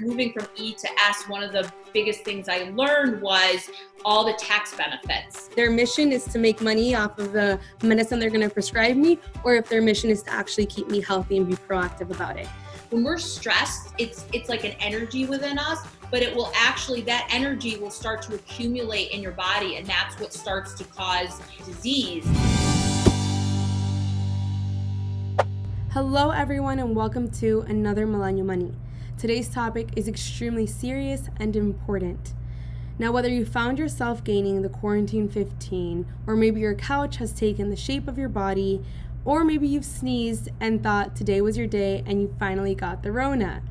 Moving from E to S, one of the biggest things I learned was all the tax benefits. Their mission is to make money off of the medicine they're going to prescribe me, or if their mission is to actually keep me healthy and be proactive about it. When we're stressed, it's like an energy within us, but it will actually, that energy will start to accumulate in your body, and that's what starts to cause disease. Hello everyone, and welcome to another Millennial Money. Today's topic is extremely serious and important. Now, whether you found yourself gaining the quarantine 15, or maybe your couch has taken the shape of your body, or maybe you've sneezed and thought today was your day and you finally got the Rona.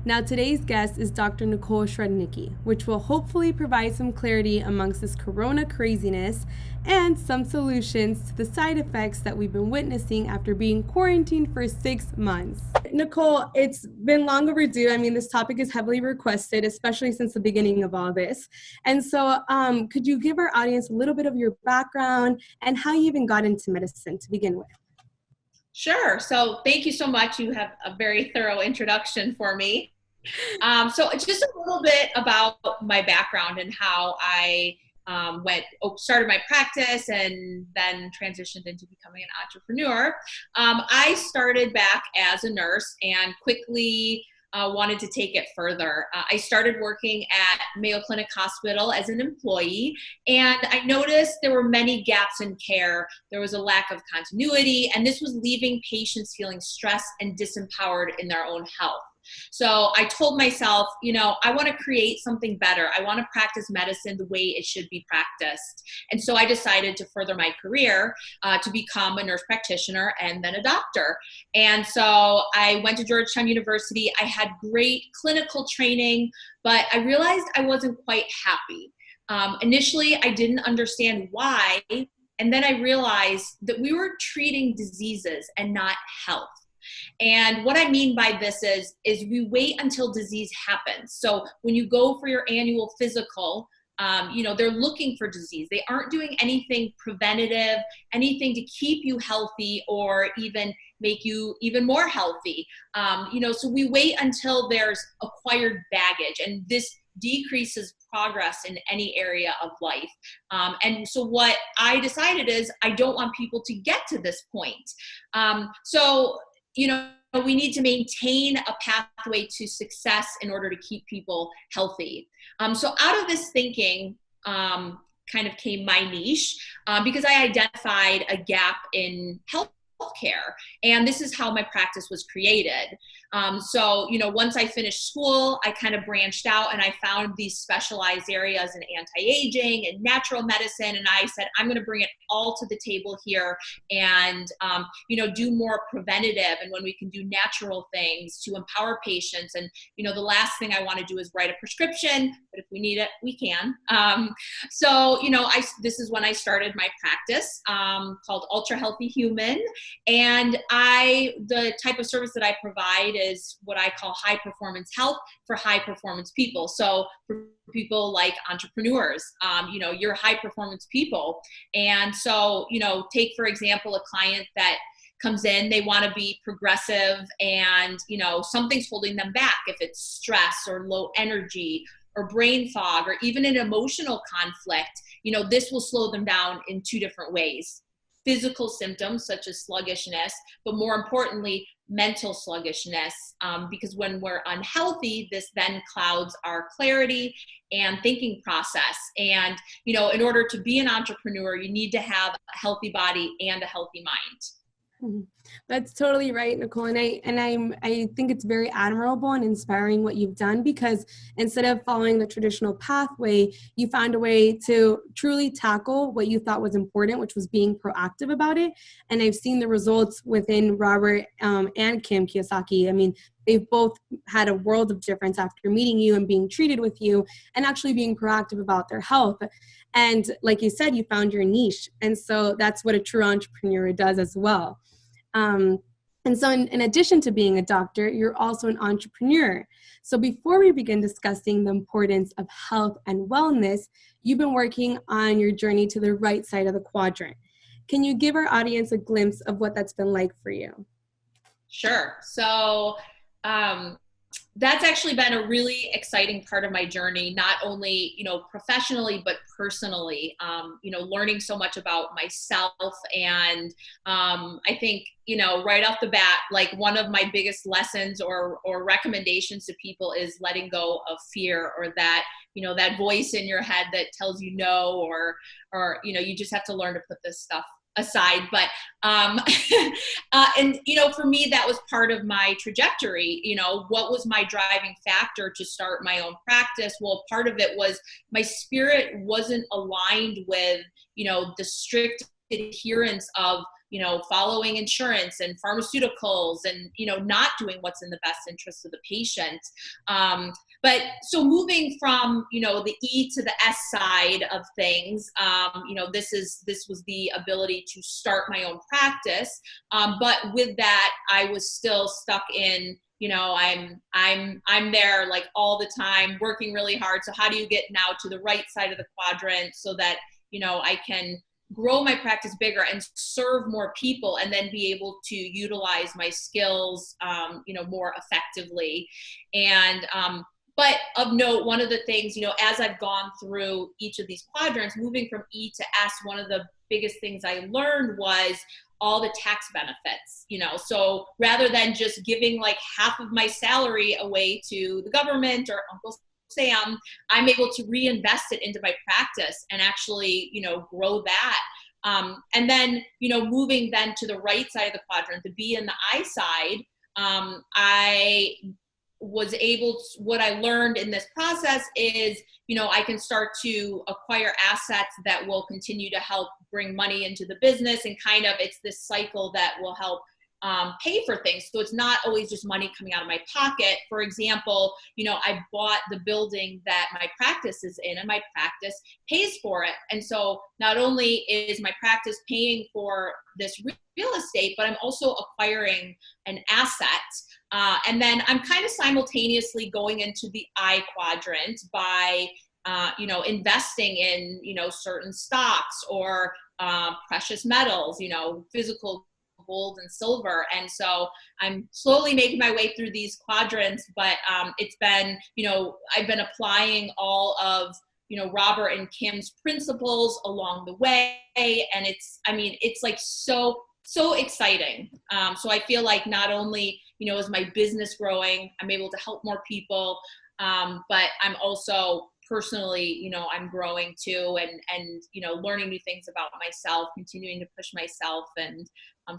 Now, today's guest is Dr. Nicole Srednicki, which will hopefully provide some clarity amongst this corona craziness and some solutions to the side effects that we've been witnessing after being quarantined for 6 months. Nicole, it's been long overdue. I mean, this topic is heavily requested, especially since the beginning of all this. And so could you give our audience a little bit of your background and how you even got into medicine to begin with? Sure. So thank you so much. You have a very thorough introduction for me. So it's just a little bit about my background and how I started my practice and then transitioned into becoming an entrepreneur. I started back as a nurse and quickly wanted to take it further. I started working at Mayo Clinic Hospital as an employee, and I noticed there were many gaps in care. There was a lack of continuity, and this was leaving patients feeling stressed and disempowered in their own health. So I told myself, I want to create something better. I want to practice medicine the way it should be practiced. And so I decided to further my career to become a nurse practitioner and then a doctor. And so I went to Georgetown University. I had great clinical training, but I realized I wasn't quite happy. Initially, I didn't understand why. And then I realized that we were treating diseases and not health. And what I mean by this is we wait until disease happens. So when you go for your annual physical, they're looking for disease. They aren't doing anything preventative, anything to keep you healthy or even make you even more healthy. So we wait until there's acquired baggage, and this decreases progress in any area of life. And so what I decided is I don't want people to get to this point. We need to maintain a pathway to success in order to keep people healthy. So out of this thinking kind of came my niche because I identified a gap in healthcare, and this is how my practice was created. Once I finished school, I kind of branched out and I found these specialized areas in anti-aging and natural medicine. And I said, I'm going to bring it all to the table here and, do more preventative. And when we can do natural things to empower patients. And, the last thing I want to do is write a prescription, but if we need it, we can. This is when I started my practice called Ultra Healthy Human. And the type of service that I provide is what I call high performance health for high performance people. So for people like entrepreneurs, you're high performance people. And so, take for example, a client that comes in, they want to be progressive and, something's holding them back. If it's stress or low energy or brain fog or even an emotional conflict, this will slow them down in two different ways. Physical symptoms such as sluggishness, but more importantly, mental sluggishness, because when we're unhealthy, this then clouds our clarity and thinking process. And, in order to be an entrepreneur, you need to have a healthy body and a healthy mind. That's totally right, Nicole. And I think it's very admirable and inspiring what you've done, because instead of following the traditional pathway, you found a way to truly tackle what you thought was important, which was being proactive about it. And I've seen the results within Robert and Kim Kiyosaki. I mean, they've both had a world of difference after meeting you and being treated with you and actually being proactive about their health. And like you said, you found your niche. And so that's what a true entrepreneur does as well. And so in addition to being a doctor, you're also an entrepreneur. So before we begin discussing the importance of health and wellness, you've been working on your journey to the right side of the quadrant. Can you give our audience a glimpse of what that's been like for you? Sure. So that's actually been a really exciting part of my journey, not only, professionally, but personally, learning so much about myself. And I think, right off the bat, like one of my biggest lessons or recommendations to people is letting go of fear, or that, that voice in your head that tells you no, or, you just have to learn to put this stuff aside. But and for me, that was part of my trajectory. What was my driving factor to start my own practice? Well, part of it was my spirit wasn't aligned with the strict adherence of following insurance and pharmaceuticals, and not doing what's in the best interest of the patient. But so moving from the E to the S side of things, this was the ability to start my own practice. But with that, I was still stuck in I'm there like all the time, working really hard. So how do you get now to the right side of the quadrant so that I can grow my practice bigger and serve more people, and then be able to utilize my skills, more effectively. And, but of note, one of the things, as I've gone through each of these quadrants, moving from E to S, one of the biggest things I learned was all the tax benefits, so rather than just giving like half of my salary away to the government or Uncle Sam, I'm able to reinvest it into my practice and actually, grow that. And then, moving then to the right side of the quadrant, the B and the I side, I was able to, what I learned in this process is, I can start to acquire assets that will continue to help bring money into the business, and kind of it's this cycle that will help pay for things. So it's not always just money coming out of my pocket. For example, I bought the building that my practice is in, and my practice pays for it. And so not only is my practice paying for this real estate, but I'm also acquiring an asset. And then I'm kind of simultaneously going into the I quadrant by, investing in, certain stocks or precious metals, physical gold and silver. And so I'm slowly making my way through these quadrants, but it's been, I've been applying all of, Robert and Kim's principles along the way. And it's like so exciting. So I feel like not only, is my business growing, I'm able to help more people, but I'm also personally, I'm growing too, and learning new things about myself, continuing to push myself. And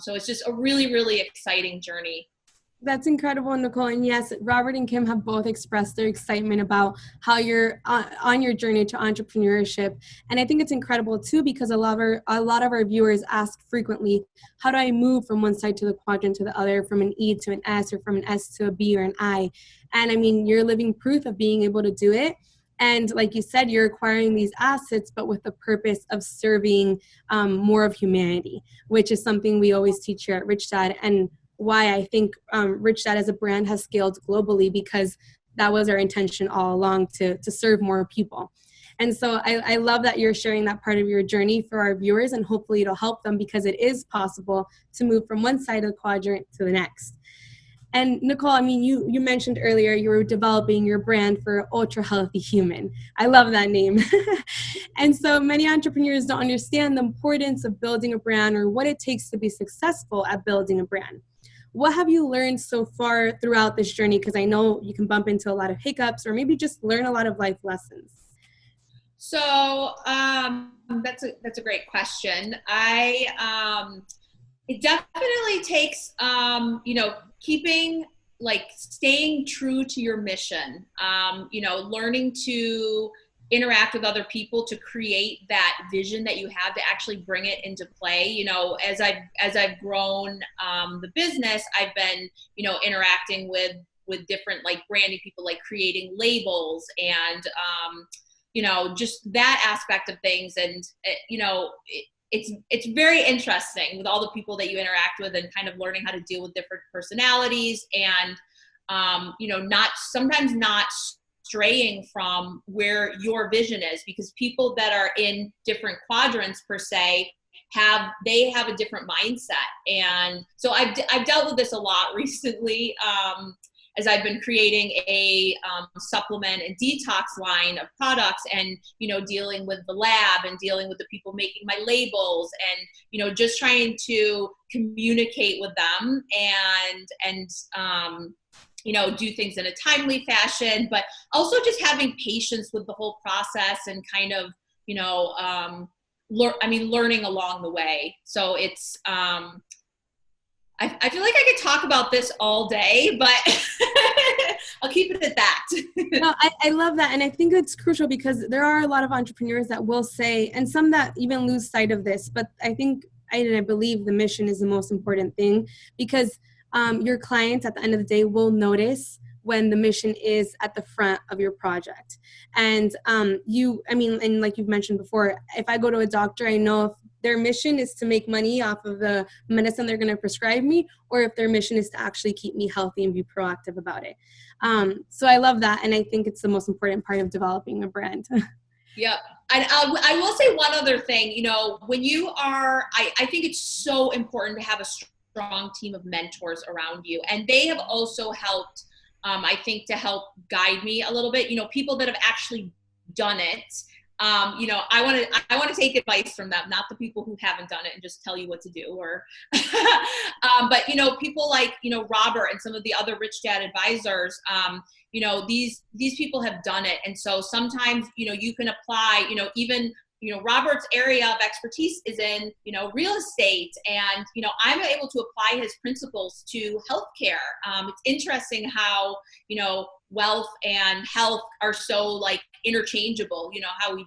so it's just a really, really exciting journey. That's incredible, Nicole. And yes, Robert and Kim have both expressed their excitement about how you're on your journey to entrepreneurship. And I think it's incredible too, because a lot of our viewers ask frequently, how do I move from one side to the quadrant to the other, from an E to an S, or from an S to a B or an I? And I mean, you're living proof of being able to do it. And like you said, you're acquiring these assets, but with the purpose of serving more of humanity, which is something we always teach here at Rich Dad, and why I think Rich Dad as a brand has scaled globally, because that was our intention all along, to serve more people. And so I love that you're sharing that part of your journey for our viewers, and hopefully it'll help them, because it is possible to move from one side of the quadrant to the next. And Nicole, I mean, you mentioned earlier you were developing your brand for Ultra Healthy Human. I love that name. And so many entrepreneurs don't understand the importance of building a brand, or what it takes to be successful at building a brand. What have you learned so far throughout this journey? Because I know you can bump into a lot of hiccups, or maybe just learn a lot of life lessons. So that's a great question. It definitely takes, staying true to your mission, learning to interact with other people to create that vision that you have, to actually bring it into play. As I've grown the business, I've been, interacting with different like branding people, like creating labels and, just that aspect of things. And, it's very interesting with all the people that you interact with, and kind of learning how to deal with different personalities, and, sometimes not straying from where your vision is, because people that are in different quadrants per se have a different mindset. And so I've dealt with this a lot recently. as I've been creating a supplement and detox line of products, and, you know, dealing with the lab and dealing with the people making my labels, and, you know, just trying to communicate with them and you know, do things in a timely fashion, but also just having patience with the whole process and kind of, you know, learning along the way. So it's, I feel like I could talk about this all day, but I'll keep it at that. No, I love that. And I think it's crucial because there are a lot of entrepreneurs that will say, and some that even lose sight of this, but I think, I believe the mission is the most important thing, because your clients at the end of the day will notice when the mission is at the front of your project. And and like you've mentioned before, if I go to a doctor, I know if their mission is to make money off of the medicine they're going to prescribe me, or if their mission is to actually keep me healthy and be proactive about it. So I love that. And I think it's the most important part of developing a brand. Yep. And I will say one other thing, you know, when you are, I think it's so important to have a strong team of mentors around you. And they have also helped, I think, to help guide me a little bit, you know, people that have actually done it. You know, I want to take advice from them, not the people who haven't done it and just tell you what to do, or, but, you know, people like, you know, Robert and some of the other Rich Dad advisors, you know, these people have done it. And so sometimes, you know, you can apply, you know, even, you know, Robert's area of expertise is in, you know, real estate, and, you know, I'm able to apply his principles to healthcare. It's interesting how, you know, wealth and health are so like interchangeable, you know, how we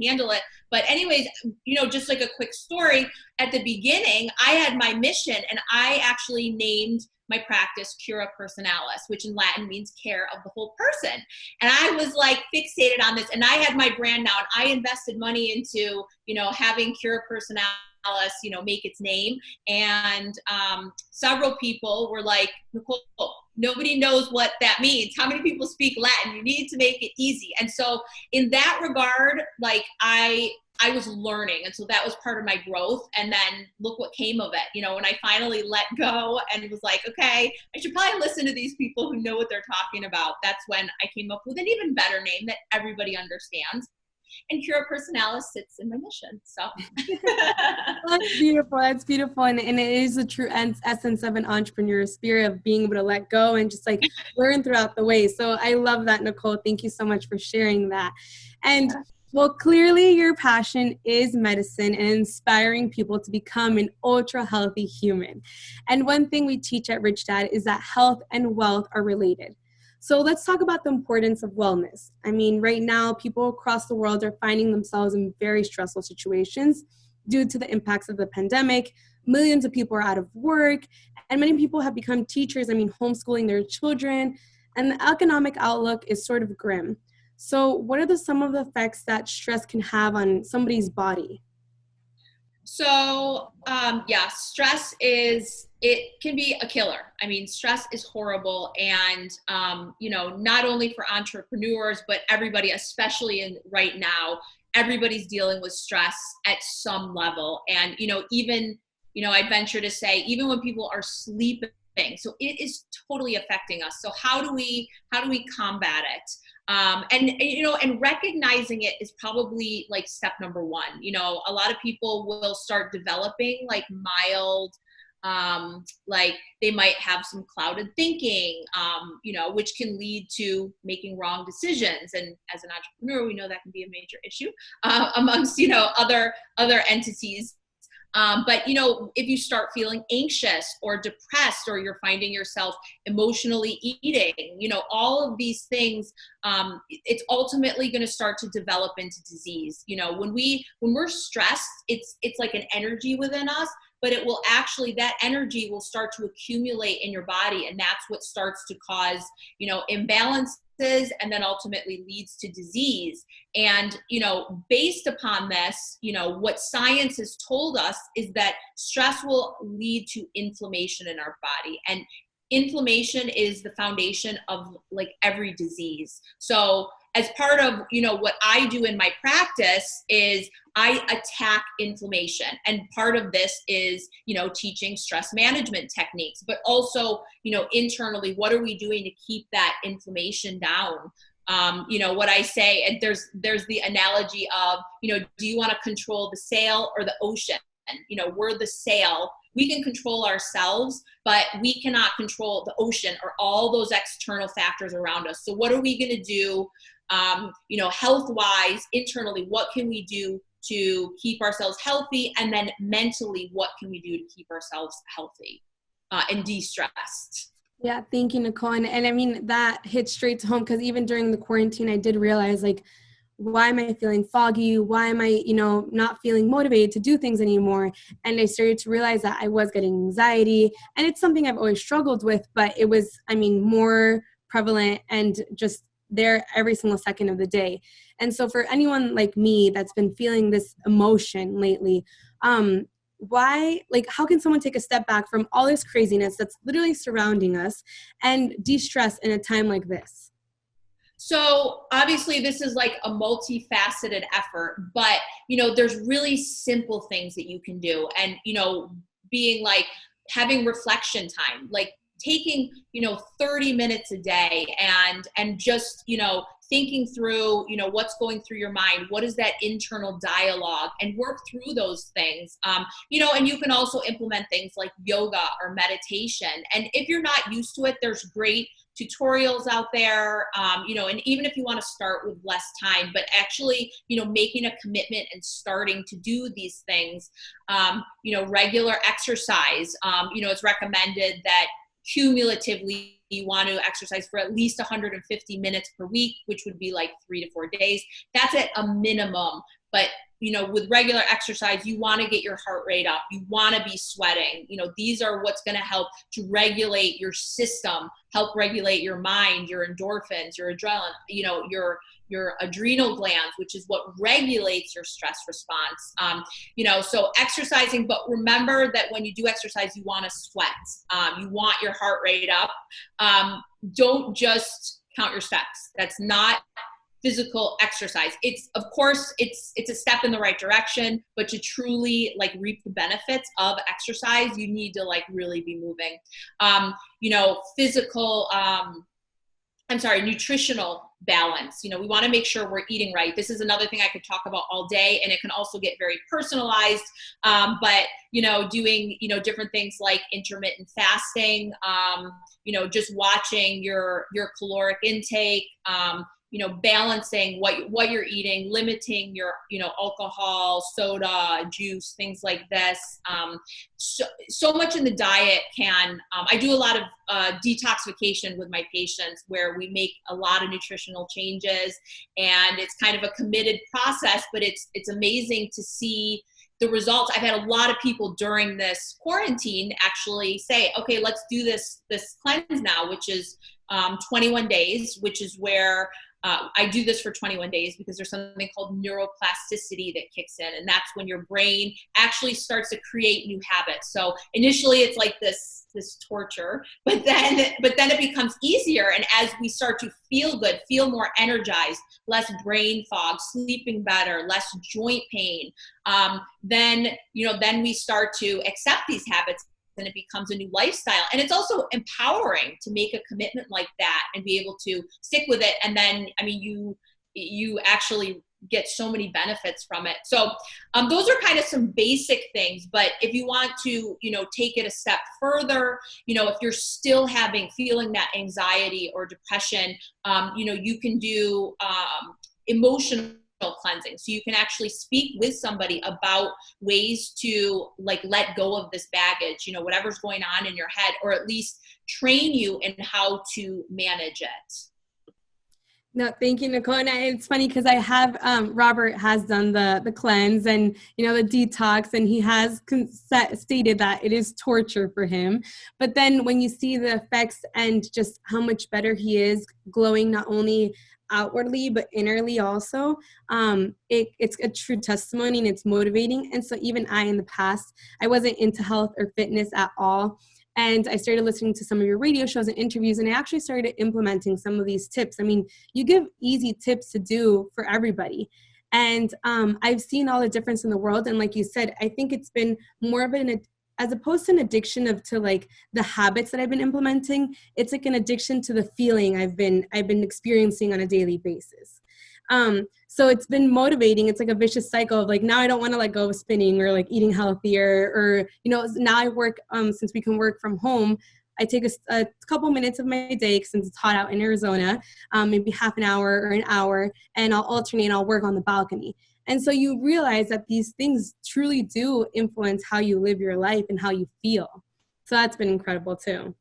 handle it. But anyways, you know, just like a quick story, at the beginning, I had my mission, and I actually named my practice Cura Personalis, which in Latin means care of the whole person. And I was like fixated on this, and I had my brand now, and I invested money into, you know, having Cura Personalis, you know, make its name. And several people were like, Nicole, nobody knows what that means. How many people speak Latin? You need to make it easy. And so in that regard, like I was learning. And so that was part of my growth. And then look what came of it. You know, when I finally let go and was like, okay, I should probably listen to these people who know what they're talking about. That's when I came up with an even better name that everybody understands. And Cura Personalis sits in my mission. So That's beautiful. That's beautiful. And it is a true essence of an entrepreneur spirit, of being able to let go and just like learn throughout the way. So I love that, Nicole. Thank you so much for sharing that. And well, clearly your passion is medicine and inspiring people to become an ultra healthy human. And one thing we teach at Rich Dad is that health and wealth are related. So let's talk about the importance of wellness. I mean, right now, people across the world are finding themselves in very stressful situations due to the impacts of the pandemic. Millions of people are out of work, and many people have become teachers, homeschooling their children, and the economic outlook is sort of grim. So what are some of the effects that stress can have on somebody's body? So, stress it can be a killer. I mean, stress is horrible. And, not only for entrepreneurs, but everybody, especially right now, everybody's dealing with stress at some level. And, even, I'd venture to say, even when people are sleeping, so it is totally affecting us. So how do we combat it? And recognizing it is probably like step number one. A lot of people will start developing like mild, like they might have some clouded thinking, which can lead to making wrong decisions. And as an entrepreneur, we know that can be a major issue amongst, other entities. But if you start feeling anxious or depressed, or you're finding yourself emotionally eating, all of these things, it's ultimately going to start to develop into disease. When we're stressed, it's like an energy within us, but it will actually, that energy will start to accumulate in your body. And that's what starts to cause, imbalances, and then ultimately leads to disease. And, based upon this, what science has told us is that stress will lead to inflammation in our body. And inflammation is the foundation of like every disease. So as part of, what I do in my practice is I attack inflammation. And part of this is, teaching stress management techniques, but also, internally, what are we doing to keep that inflammation down? What I say, and there's the analogy of, do you want to control the sail or the ocean? We're the sail. We can control ourselves, but we cannot control the ocean or all those external factors around us. So what are we going to do, health-wise, internally? What can we do to keep ourselves healthy? And then mentally, what can we do to keep ourselves healthy and de-stressed? Yeah, thank you, Nicole. And I mean, that hits straight to home, because even during the quarantine, I did realize, like, why am I feeling foggy? Why am I, not feeling motivated to do things anymore? And I started to realize that I was getting anxiety, and it's something I've always struggled with, but it was, more prevalent and just there every single second of the day. And so for anyone like me that's been feeling this emotion lately, how can someone take a step back from all this craziness that's literally surrounding us and de-stress in a time like this? So obviously this is like a multifaceted effort, but, there's really simple things that you can do. And, being like having reflection time, like taking, 30 minutes a day and just, thinking through, what's going through your mind, what is that internal dialogue, and work through those things. And you can also implement things like yoga or meditation. And if you're not used to it, there's great tutorials out there, and even if you want to start with less time, but actually, making a commitment and starting to do these things, regular exercise, it's recommended that cumulatively you want to exercise for at least 150 minutes per week, which would be like 3 to 4 days. That's at a minimum. But, with regular exercise, you want to get your heart rate up. You want to be sweating. These are what's going to help to regulate your system, help regulate your mind, your endorphins, your adrenaline, your adrenal glands, which is what regulates your stress response. So exercising, but remember that when you do exercise, you want to sweat. You want your heart rate up. Don't just count your steps. That's not physical exercise. It's, of course, it's a step in the right direction, but to truly like reap the benefits of exercise, you need to like really be moving. Nutritional balance. We want to make sure we're eating right. This is another thing I could talk about all day, and it can also get very personalized. But doing, different things like intermittent fasting, just watching your caloric intake, balancing what you're eating, limiting your, alcohol, soda, juice, things like this. So much in the diet can, I do a lot of detoxification with my patients where we make a lot of nutritional changes, and it's kind of a committed process, but it's amazing to see the results. I've had a lot of people during this quarantine actually say, okay, let's do this cleanse now, which is 21 days, which is where I do this for 21 days because there's something called neuroplasticity that kicks in, and that's when your brain actually starts to create new habits. So initially it's like this torture, but then it becomes easier. And as we start to feel good, feel more energized, less brain fog, sleeping better, less joint pain, then we start to accept these habits, and it becomes a new lifestyle. And it's also empowering to make a commitment like that and be able to stick with it. And then, you actually get so many benefits from it. So those are kind of some basic things, but if you want to, take it a step further, if you're still feeling that anxiety or depression, you can do emotional cleansing. So you can actually speak with somebody about ways to like let go of this baggage, whatever's going on in your head, or at least train you in how to manage it. No, thank you, Nicole. And it's funny because I have, Robert has done the cleanse and, the detox, and he has stated that it is torture for him. But then when you see the effects and just how much better he is, glowing not only outwardly but innerly also, it's a true testimony, and it's motivating. And so even I, in the past, I wasn't into health or fitness at all. And I started listening to some of your radio shows and interviews, and I actually started implementing some of these tips. I mean, you give easy tips to do for everybody. And I've seen all the difference in the world. And like you said, I think it's been more of as opposed to an addiction to like the habits that I've been implementing, it's like an addiction to the feeling I've been experiencing on a daily basis. So it's been motivating. It's like a vicious cycle of like, now I don't want to let go of spinning or like eating healthier, or, now I work, since we can work from home, I take a couple minutes of my day, since it's hot out in Arizona, maybe half an hour or an hour, and I'll alternate, I'll work on the balcony. And so you realize that these things truly do influence how you live your life and how you feel. So that's been incredible too.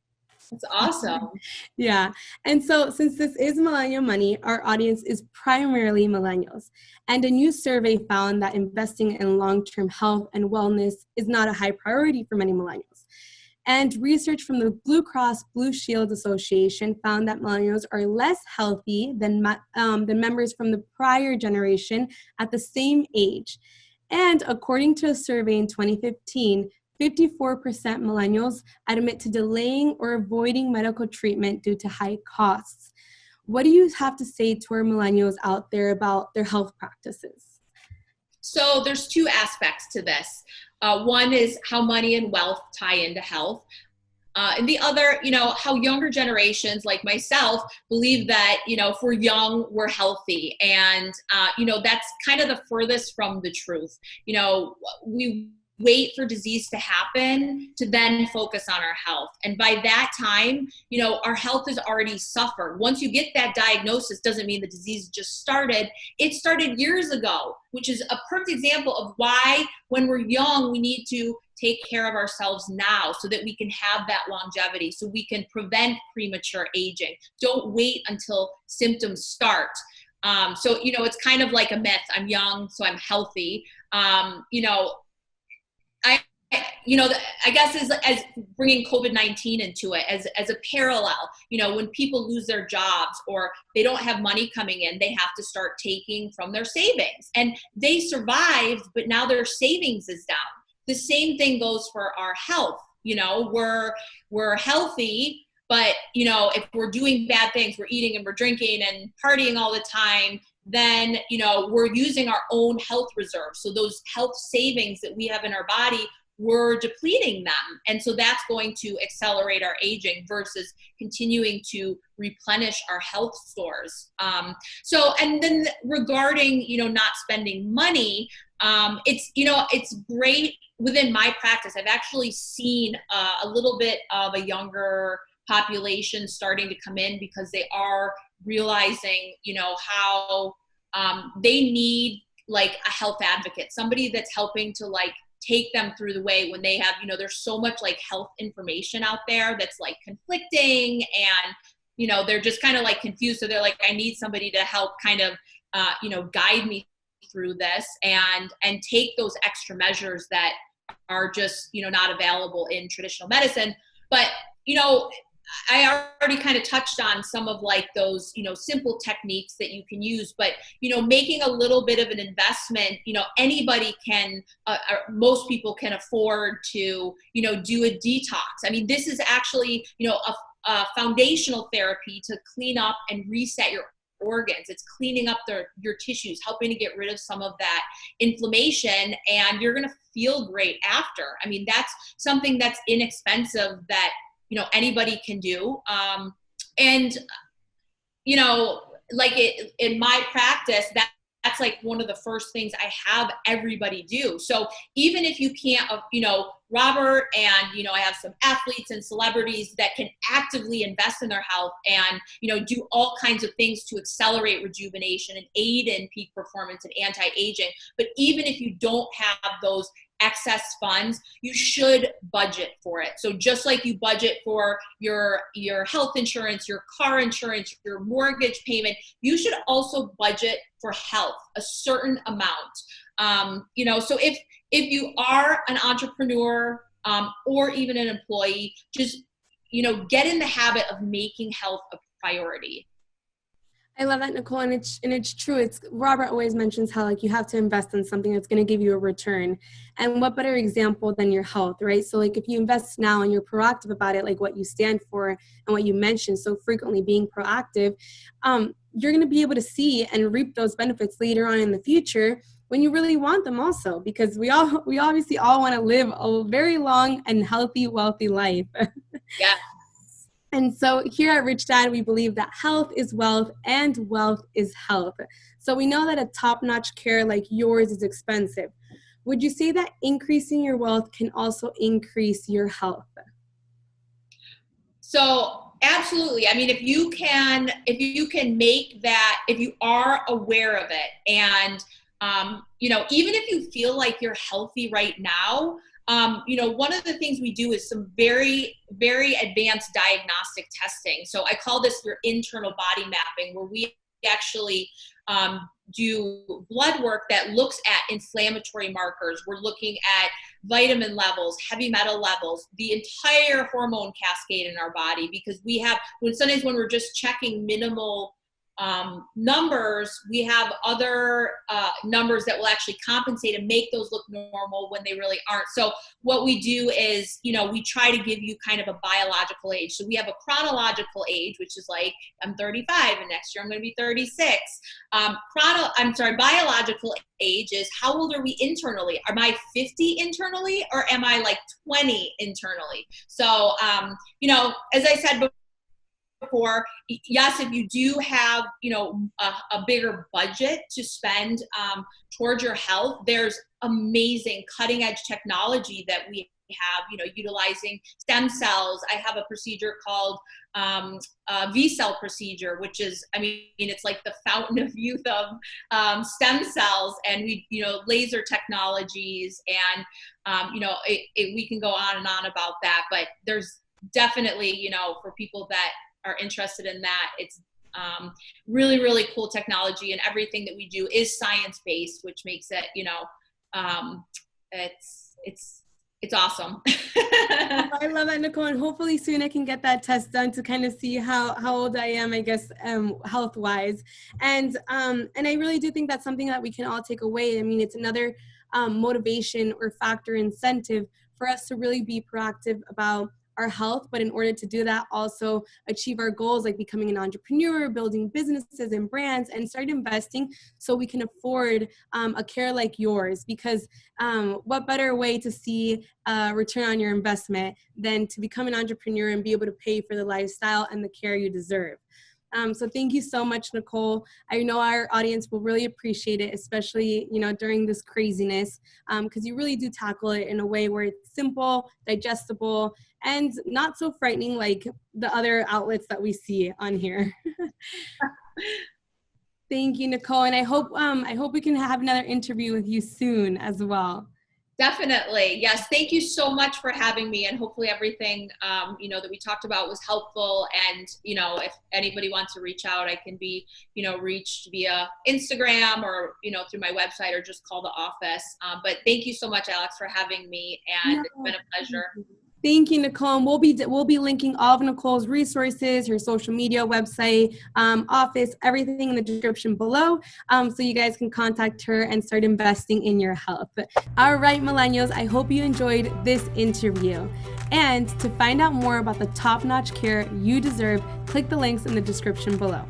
That's awesome. Yeah. And so since this is Millennial Money, our audience is primarily millennials. And a new survey found that investing in long-term health and wellness is not a high priority for many millennials. And research from the Blue Cross Blue Shield Association found that millennials are less healthy than members from the prior generation at the same age. And according to a survey in 2015, 54% millennials admit to delaying or avoiding medical treatment due to high costs. What do you have to say to our millennials out there about their health practices? So there's two aspects to this. One is how money and wealth tie into health. And the other, how younger generations like myself believe that, if we're young, we're healthy. And, that's kind of the furthest from the truth. We wait for disease to happen to then focus on our health. And by that time, our health has already suffered. Once you get that diagnosis, doesn't mean the disease just started. It started years ago, which is a perfect example of why when we're young, we need to take care of ourselves now so that we can have that longevity, so we can prevent premature aging. Don't wait until symptoms start. So, it's kind of like a myth. I'm young, so I'm healthy. I guess as bringing COVID-19 into it as a parallel, when people lose their jobs or they don't have money coming in, they have to start taking from their savings, and they survived, but now their savings is down. The same thing goes for our health. We're healthy, but if we're doing bad things, we're eating and we're drinking and partying all the time, then, we're using our own health reserves. So those health savings that we have in our body, we're depleting them. And so that's going to accelerate our aging versus continuing to replenish our health stores. And then regarding, not spending money, it's great within my practice. I've actually seen a little bit of a younger population starting to come in because they are realizing, how they need like a health advocate, somebody that's helping to like take them through the way when they have, there's so much like health information out there that's like conflicting, and, they're just kind of like confused. So they're like, I need somebody to help kind of, guide me through this and take those extra measures that are just, not available in traditional medicine. But, I already kind of touched on some of like those, simple techniques that you can use, but, making a little bit of an investment, anybody can, most people can afford to, do a detox. I mean, this is actually, a foundational therapy to clean up and reset your organs. It's cleaning up your tissues, helping to get rid of some of that inflammation, and you're going to feel great after. I mean, that's something that's inexpensive that, anybody can do. Like in my practice, that's like one of the first things I have everybody do. So even if you can't, Robert and, I have some athletes and celebrities that can actively invest in their health and, do all kinds of things to accelerate rejuvenation and aid in peak performance and anti-aging. But even if you don't have those excess funds, you should budget for it. So just like you budget for your health insurance, your car insurance, your mortgage payment, you should also budget for health, a certain amount. So if you are an entrepreneur or even an employee, just, get in the habit of making health a priority. I love that, Nicole, and it's true. It's Robert always mentions how like you have to invest in something that's going to give you a return, and what better example than your health, right? So like if you invest now and you're proactive about it, like what you stand for and what you mentioned so frequently, being proactive, you're going to be able to see and reap those benefits later on in the future when you really want them, also, because we obviously all want to live a very long and healthy, wealthy life. Yeah. And so here at Rich Dad, we believe that health is wealth and wealth is health. So we know that a top-notch care like yours is expensive. Would you say that increasing your wealth can also increase your health? So absolutely. I mean, if you can make that, if you are aware of it, and even if you feel like you're healthy right now, one of the things we do is some very, very advanced diagnostic testing. So I call this your internal body mapping, where we actually do blood work that looks at inflammatory markers. We're looking at vitamin levels, heavy metal levels, the entire hormone cascade in our body, because we have, sometimes when we're just checking minimal numbers, we have other numbers that will actually compensate and make those look normal when they really aren't. So what we do is, we try to give you kind of a biological age. So we have a chronological age, which is like, I'm 35 and next year I'm going to be 36. Biological age is how old are we internally? Am I 50 internally, or am I like 20 internally? So, as I said before, yes, if you do have, a bigger budget to spend towards your health, there's amazing cutting edge technology that we have, utilizing stem cells. I have a procedure called V-cell procedure, which is, it's like the fountain of youth of stem cells, and we, laser technologies, and, we can go on and on about that, but there's definitely, for people that are interested in that, it's really, really cool technology, and everything that we do is science-based, which makes it, it's awesome. I love that, Nicole, and hopefully soon I can get that test done to kind of see how old I am, I guess, health-wise. And I really do think that's something that we can all take away. I mean, it's another motivation or factor incentive for us to really be proactive about our health, but in order to do that, also achieve our goals, like becoming an entrepreneur, building businesses and brands, and start investing so we can afford a care like yours. Because what better way to see a return on your investment than to become an entrepreneur and be able to pay for the lifestyle and the care you deserve. So thank you so much, Nicole. I know our audience will really appreciate it, especially, during this craziness, because you really do tackle it in a way where it's simple, digestible, and not so frightening like the other outlets that we see on here. Thank you, Nicole. And I hope we can have another interview with you soon as well. Definitely. Yes. Thank you so much for having me. And hopefully everything, that we talked about was helpful. And, if anybody wants to reach out, I can be, reached via Instagram or, through my website, or just call the office. But thank you so much, Alex, for having me. And it's been a pleasure. Thank you, Nicole. And we'll be linking all of Nicole's resources, her social media, website, office, everything in the description below, so you guys can contact her and start investing in your health. All right, millennials, I hope you enjoyed this interview. And to find out more about the top-notch care you deserve, click the links in the description below.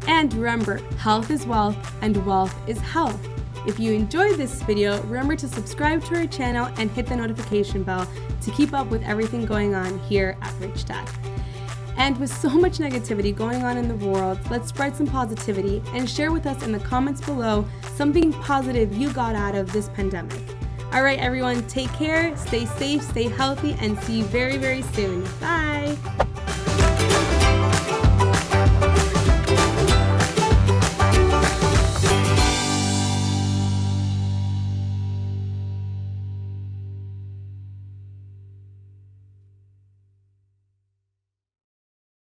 And remember, health is wealth and wealth is health. If you enjoyed this video, remember to subscribe to our channel and hit the notification bell to keep up with everything going on here at Rich Dad. And with so much negativity going on in the world, let's spread some positivity and share with us in the comments below something positive you got out of this pandemic. All right, everyone, take care, stay safe, stay healthy, and see you very, very soon. Bye.